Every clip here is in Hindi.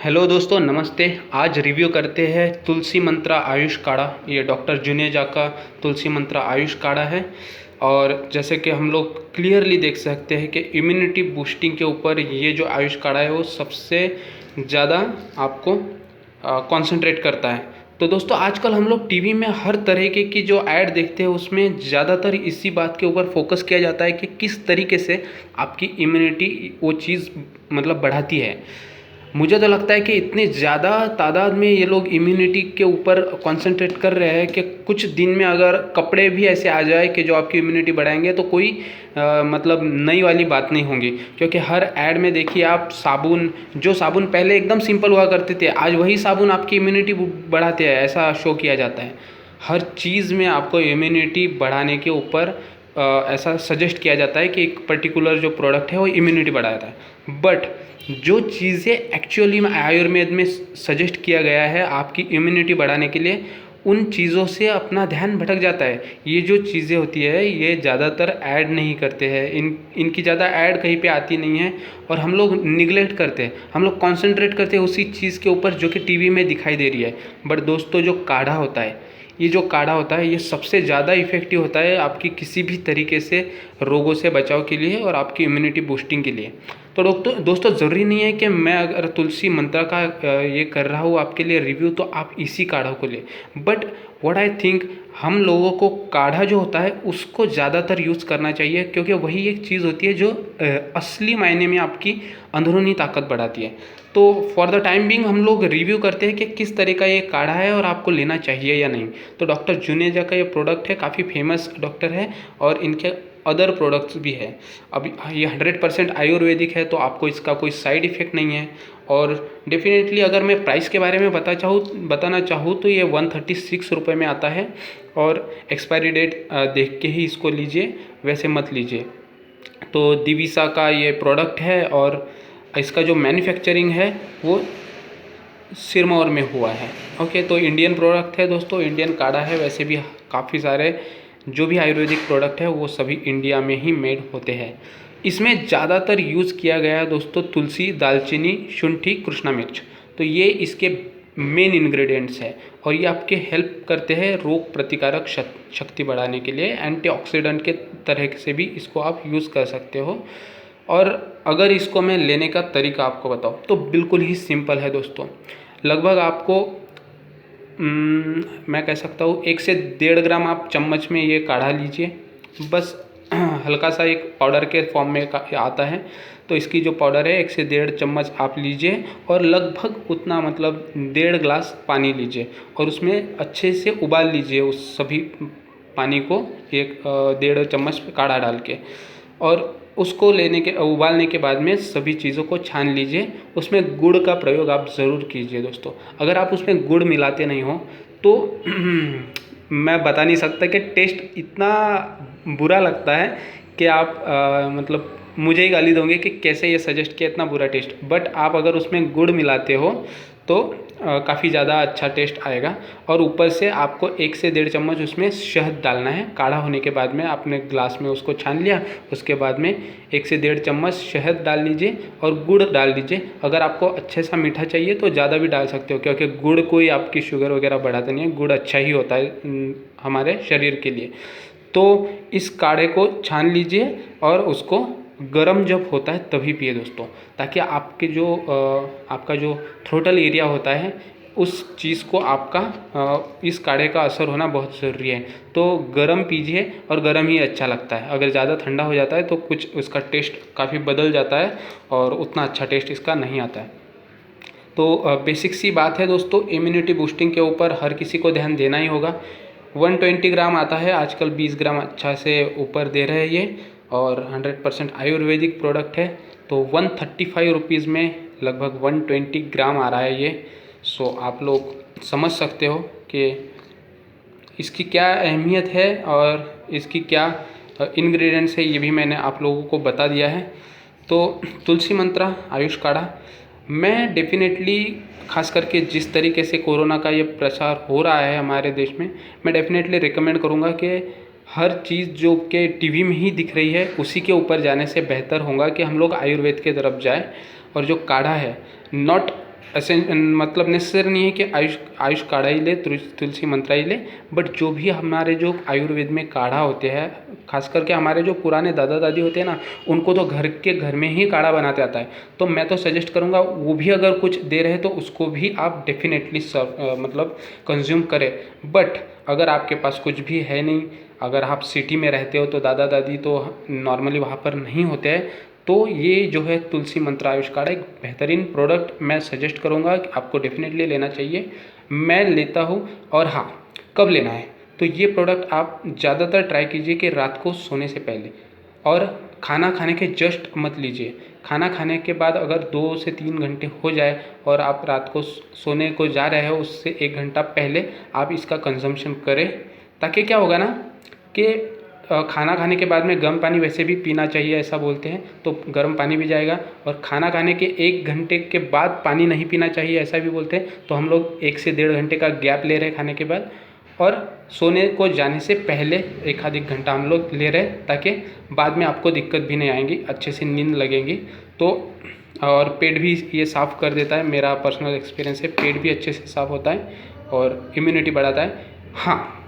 हेलो दोस्तों, नमस्ते। आज रिव्यू करते हैं तुलसी मंत्रा आयुष काढ़ा। ये डॉक्टर जुनेजा का तुलसी मंत्रा आयुष काढ़ा है। और जैसे कि हम लोग क्लियरली देख सकते हैं कि इम्यूनिटी बूस्टिंग के ऊपर ये जो आयुष काढ़ा है वो सबसे ज़्यादा आपको कंसंट्रेट करता है। तो दोस्तों, आजकल हम लोग टीवी में हर तरीके की जो ऐड देखते हैं उसमें ज़्यादातर इसी बात के ऊपर फोकस किया जाता है कि किस तरीके से आपकी इम्यूनिटी वो चीज़ मतलब बढ़ाती है। मुझे तो लगता है कि इतनी ज़्यादा तादाद में ये लोग इम्यूनिटी के ऊपर कंसंट्रेट कर रहे हैं कि कुछ दिन में अगर कपड़े भी ऐसे आ जाए कि जो आपकी इम्यूनिटी बढ़ाएंगे तो कोई मतलब नई वाली बात नहीं होंगी। क्योंकि हर ऐड में देखिए आप जो साबुन पहले एकदम सिंपल हुआ करते थे, आज वही साबुन आपकी इम्यूनिटी बढ़ाते हैं, ऐसा शो किया जाता है। हर चीज़ में आपको इम्यूनिटी बढ़ाने के ऊपर ऐसा सजेस्ट किया जाता है कि एक पर्टिकुलर जो प्रोडक्ट है वो इम्यूनिटी बढ़ाता है। बट जो चीज़ें एक्चुअली में आयुर्वेद में सजेस्ट किया गया है आपकी इम्यूनिटी बढ़ाने के लिए, उन चीज़ों से अपना ध्यान भटक जाता है। ये जो चीज़ें होती है ये ज़्यादातर ऐड नहीं करते हैं, इनकी ज़्यादा ऐड कहीं पे आती नहीं है और हम लोग निगलेक्ट करते हैं, हम लोग कॉन्सेंट्रेट करते हैं उसी चीज़ के ऊपर जो कि टीवी में दिखाई दे रही है। बट दोस्तों, जो काढ़ा होता है, ये जो काढ़ा होता है ये सबसे ज़्यादा इफ़ेक्टिव होता है आपकी किसी भी तरीके से रोगों से बचाव के लिए और आपकी इम्यूनिटी बूस्टिंग के लिए। तो दोस्तों, ज़रूरी नहीं है कि मैं अगर तुलसी मंत्रा का ये कर रहा हूँ आपके लिए रिव्यू तो आप इसी काढ़ा को ले। बट व्हाट आई थिंक, हम लोगों को काढ़ा जो होता है उसको ज़्यादातर यूज़ करना चाहिए, क्योंकि वही एक चीज़ होती है जो असली मायने में आपकी अंदरूनी ताकत बढ़ाती है। तो फॉर द टाइम बिंग हम लोग रिव्यू करते हैं कि किस तरह का ये काढ़ा है और आपको लेना चाहिए या नहीं। तो डॉक्टर जुनेजा का ये प्रोडक्ट है, काफ़ी फेमस डॉक्टर है और इनके अदर प्रोडक्ट्स भी है। अभी ये 100% आयुर्वेदिक है तो आपको इसका कोई साइड इफ़ेक्ट नहीं है। और डेफिनेटली अगर मैं प्राइस के बारे में बताना चाहूँ तो ये 136 रुपये में आता है। और एक्सपायरी डेट देख के ही इसको लीजिए, वैसे मत लीजिए। तो दिविसा का ये प्रोडक्ट है और इसका जो मैन्युफैक्चरिंग है वो सिरमौर में हुआ है। ओके, तो इंडियन प्रोडक्ट है दोस्तों, इंडियन काढ़ा है। वैसे भी काफ़ी सारे जो भी आयुर्वेदिक प्रोडक्ट है वो सभी इंडिया में ही मेड होते हैं। इसमें ज़्यादातर यूज़ किया गया है दोस्तों तुलसी, दालचीनी, शुंठी, कृष्णा मिर्च। तो ये इसके मेन इंग्रेडिएंट्स है और ये आपके हेल्प करते हैं रोग प्रतिकारक शक्ति बढ़ाने के लिए। एंटीऑक्सीडेंट के तरह से भी इसको आप यूज़ कर सकते हो। और अगर इसको मैं लेने का तरीका आपको बताऊँ तो बिल्कुल ही सिंपल है दोस्तों। लगभग आपको मैं कह सकता हूँ 1 से 1.5 ग्राम आप चम्मच में ये काढ़ा लीजिए। बस हल्का सा एक पाउडर के फॉर्म में आता है, तो इसकी जो पाउडर है 1 से 1.5 चम्मच आप लीजिए और लगभग उतना मतलब 1.5 ग्लास पानी लीजिए और उसमें अच्छे से उबाल लीजिए उस सभी पानी को 1.5 चम्मच काढ़ा डाल के। और उसको उबालने के बाद में सभी चीज़ों को छान लीजिए। उसमें गुड़ का प्रयोग आप ज़रूर कीजिए दोस्तों। अगर आप उसमें गुड़ मिलाते नहीं हो तो मैं बता नहीं सकता कि टेस्ट इतना बुरा लगता है कि आप मतलब मुझे ही गाली दोगे कि कैसे ये सजेस्ट किया, इतना बुरा टेस्ट। बट आप अगर उसमें गुड़ मिलाते हो तो काफ़ी ज़्यादा अच्छा टेस्ट आएगा। और ऊपर से आपको 1 से 1.5 चम्मच उसमें शहद डालना है। काढ़ा होने के बाद में आपने ग्लास में उसको छान लिया, उसके बाद में 1 से 1.5 चम्मच शहद डाल लीजिए और गुड़ डाल दीजिए। अगर आपको अच्छे सा मीठा चाहिए तो ज़्यादा भी डाल सकते हो, क्योंकि गुड़ कोई आपकी शुगर वगैरह बढ़ाता नहीं है, गुड़ अच्छा ही होता है हमारे शरीर के लिए। तो इस काढ़े को छान लीजिए और उसको गर्म जब होता है तभी पिए दोस्तों, ताकि आपका जो थ्रोटल एरिया होता है उस चीज़ को इस काढ़े का असर होना बहुत ज़रूरी है। तो गर्म पीजिए और गर्म ही अच्छा लगता है। अगर ज़्यादा ठंडा हो जाता है तो कुछ उसका टेस्ट काफ़ी बदल जाता है और उतना अच्छा टेस्ट इसका नहीं आता है। तो बेसिक सी बात है दोस्तों, इम्यूनिटी बूस्टिंग के ऊपर हर किसी को ध्यान देना ही होगा। 120 ग्राम आता है आजकल, 20 ग्राम अच्छा से ऊपर दे रहे हैं ये, और 100% आयुर्वेदिक प्रोडक्ट है। तो 135 रुपीज़ में लगभग 120 ग्राम आ रहा है ये। सो आप लोग समझ सकते हो कि इसकी क्या अहमियत है और इसकी क्या इंग्रेडिएंट्स है, ये भी मैंने आप लोगों को बता दिया है। तो तुलसी मंत्रा आयुष काढ़ा मैं डेफिनेटली, खास करके जिस तरीके से कोरोना का ये प्रसार हो रहा है हमारे देश में, मैं डेफिनेटली रिकमेंड करूँगा कि हर चीज़ जो कि टीवी में ही दिख रही है उसी के ऊपर जाने से बेहतर होगा कि हम लोग आयुर्वेद के तरफ जाए। और जो काढ़ा है, नॉट ऐसे मतलब नेसेसरी नहीं है कि आयुष काढ़ा ही ले, तुलसी मंत्रा ही ले, बट जो भी हमारे जो आयुर्वेद में काढ़ा होते हैं, खास करके हमारे जो पुराने दादा दादी होते हैं ना, उनको तो घर में ही काढ़ा बनाते आता है। तो मैं तो सजेस्ट करूँगा वो भी अगर कुछ दे रहे तो उसको भी आप डेफिनेटली मतलब कंज्यूम करें। बट अगर आपके पास कुछ भी है नहीं, अगर आप सिटी में रहते हो तो दादा दादी तो नॉर्मली वहाँ पर नहीं होते हैं, तो ये जो है तुलसी मंत्रा आयुष काढ़ा एक बेहतरीन प्रोडक्ट मैं सजेस्ट करूँगा कि आपको डेफिनेटली लेना चाहिए। मैं लेता हूँ। और हाँ, कब लेना है, तो ये प्रोडक्ट आप ज़्यादातर ट्राई कीजिए कि रात को सोने से पहले, और खाना खाने के जस्ट मत लीजिए। खाना खाने के बाद अगर 2 से 3 घंटे हो जाए और आप रात को सोने को जा रहे हो, उससे 1 घंटा पहले आप इसका कंजम्पशन करें, ताकि क्या होगा ना कि खाना खाने के बाद में गर्म पानी वैसे भी पीना चाहिए ऐसा बोलते हैं, तो गर्म पानी भी जाएगा। और खाना खाने के 1 घंटे के बाद पानी नहीं पीना चाहिए ऐसा भी बोलते हैं, तो हम लोग 1 से 1.5 घंटे का गैप ले रहे हैं खाने के बाद, और सोने को जाने से पहले 1 घंटा हम लोग ले रहे हैं, ताकि बाद में आपको दिक्कत भी नहीं आएगी, अच्छे से नींद लगेगी। तो और पेट भी ये साफ़ कर देता है, मेरा पर्सनल एक्सपीरियंस है, पेट भी अच्छे से साफ़ होता है और इम्यूनिटी बढ़ाता है। हाँ,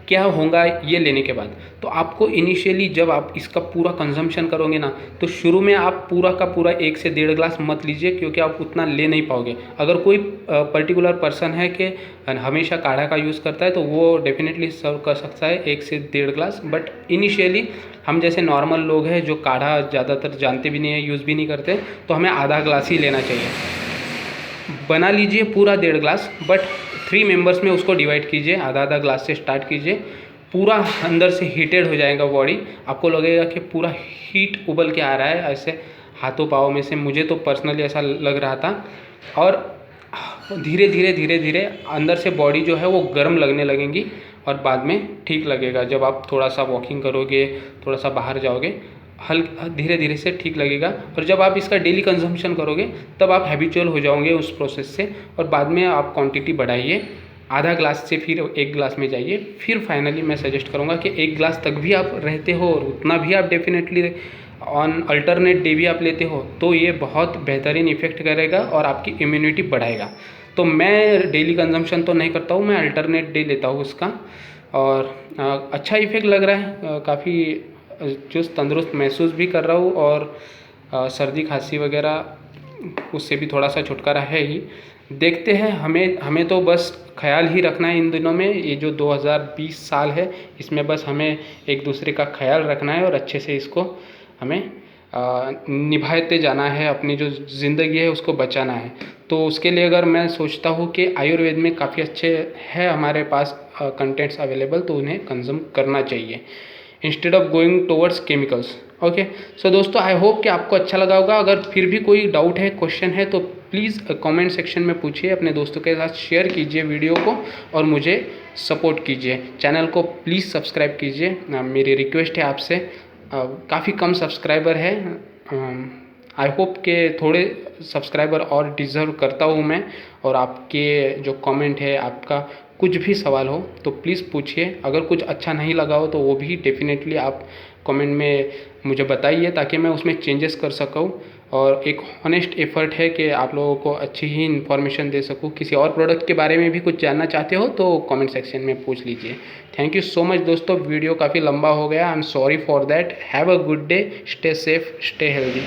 क्या होगा ये लेने के बाद, तो आपको इनिशियली जब आप इसका पूरा कंजम्पशन करोगे ना, तो शुरू में आप पूरा का पूरा 1 से 1.5 ग्लास मत लीजिए, क्योंकि आप उतना ले नहीं पाओगे। अगर कोई पर्टिकुलर पर्सन है कि हमेशा काढ़ा का यूज़ करता है, तो वो डेफिनेटली सर्व कर सकता है 1 से 1.5 ग्लास। बट इनिशियली हम जैसे नॉर्मल लोग हैं जो काढ़ा ज़्यादातर जानते भी नहीं है, यूज़ भी नहीं करते, तो हमें आधा ग्लास ही लेना चाहिए। बना लीजिए पूरा 1.5 ग्लास, बट 3 मेंबर्स में उसको डिवाइड कीजिए, आधा आधा ग्लास से स्टार्ट कीजिए। पूरा अंदर से हीटेड हो जाएगा बॉडी, आपको लगेगा कि पूरा हीट उबल के आ रहा है ऐसे हाथों पाँव में से, मुझे तो पर्सनली ऐसा लग रहा था। और धीरे धीरे अंदर से बॉडी जो है वो गर्म लगने लगेगी, और बाद में ठीक लगेगा जब आप थोड़ा सा वॉकिंग करोगे, थोड़ा सा बाहर जाओगे, धीरे धीरे से ठीक लगेगा। और जब आप इसका डेली कंजम्पशन करोगे तब आप हैबिचुअल हो जाओगे उस प्रोसेस से, और बाद में आप क्वांटिटी बढ़ाइए, आधा ग्लास से फिर 1 ग्लास में जाइए। फिर फाइनली मैं सजेस्ट करूँगा कि 1 ग्लास तक भी आप रहते हो और उतना भी आप डेफिनेटली ऑन अल्टरनेट डे भी आप लेते हो, तो ये बहुत बेहतरीन इफेक्ट करेगा और आपकी इम्यूनिटी बढ़ाएगा। तो मैं डेली कंजम्पशन तो नहीं करता हूँ, मैं अल्टरनेट डे लेता हूँ उसका, और अच्छा इफेक्ट लग रहा है, काफ़ी चुस्त तंदुरुस्त महसूस भी कर रहा हूँ, और सर्दी खांसी वगैरह उससे भी थोड़ा सा छुटकारा है ही। देखते हैं, हमें तो बस ख्याल ही रखना है इन दिनों में, ये जो 2020 साल है इसमें बस हमें एक दूसरे का ख्याल रखना है और अच्छे से इसको हमें निभाते जाना है, अपनी जो ज़िंदगी है उसको बचाना है। तो उसके लिए अगर मैं सोचता हूँ कि आयुर्वेद में काफ़ी अच्छे है हमारे पास कंटेंट्स अवेलेबल, तो उन्हें कंज्यूम करना चाहिए instead of going towards chemicals. Okay, so दोस्तों, आई होप कि आपको अच्छा लगा होगा। अगर फिर भी कोई डाउट है, क्वेश्चन है, तो प्लीज़ कमेंट सेक्शन में पूछिए, अपने दोस्तों के साथ शेयर कीजिए वीडियो को, और मुझे सपोर्ट कीजिए। चैनल को प्लीज़ सब्सक्राइब कीजिए, मेरी रिक्वेस्ट है आपसे। काफ़ी कम सब्सक्राइबर है, आई होप के थोड़े सब्सक्राइबर और डिज़र्व करता हूँ मैं। और आपके जो कमेंट है, आपका कुछ भी सवाल हो तो प्लीज़ पूछिए। अगर कुछ अच्छा नहीं लगा हो तो वो भी डेफिनेटली आप कमेंट में मुझे बताइए, ताकि मैं उसमें चेंजेस कर सकूँ। और एक हॉनेस्ट एफर्ट है कि आप लोगों को अच्छी ही इन्फॉर्मेशन दे सकूँ। किसी और प्रोडक्ट के बारे में भी कुछ जानना चाहते हो तो कमेंट सेक्शन में पूछ लीजिए। थैंक यू सो मच दोस्तों, वीडियो काफ़ी लंबा हो गया, I am sorry for that. Have a good day, stay safe, stay healthy.